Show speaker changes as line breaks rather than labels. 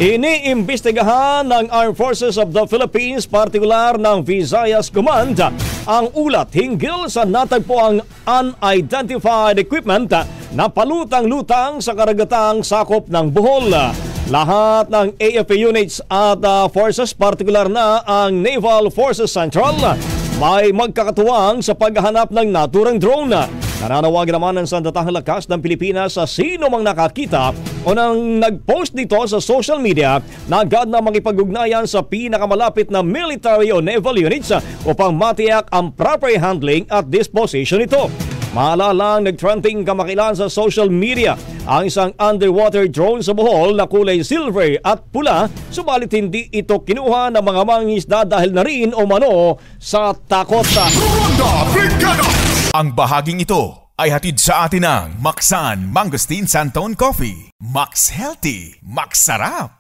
Iniimbestigahan ng Armed Forces of the Philippines, partikular ng Visayas Command, ang ulat hinggil sa natagpuang unidentified equipment na palutang-lutang sa karagatang sakop ng Bohol. Lahat ng AFP units at forces, partikular na ang Naval Forces Central, may magkakatuwang sa paghahanap ng naturang drone. Nananawagan naman ng Sandatahang Lakas ng Pilipinas sa sino mang nakakita o nang nag-post dito sa social media na agad na makipag-ugnayan sa pinakamalapit na military o naval units upang matiyak ang proper handling at disposition nito. Maalalang nag-trending kamakailan sa social media ang isang underwater drone sa Bohol na kulay silver at pula, subalit hindi ito kinuha ng mga mangingisda dahil na rin o mano sa takot.
Ang bahaging ito ay hatid sa atin ng Maxan Mangosteen Santon Coffee. Max Healthy, Max Sarap.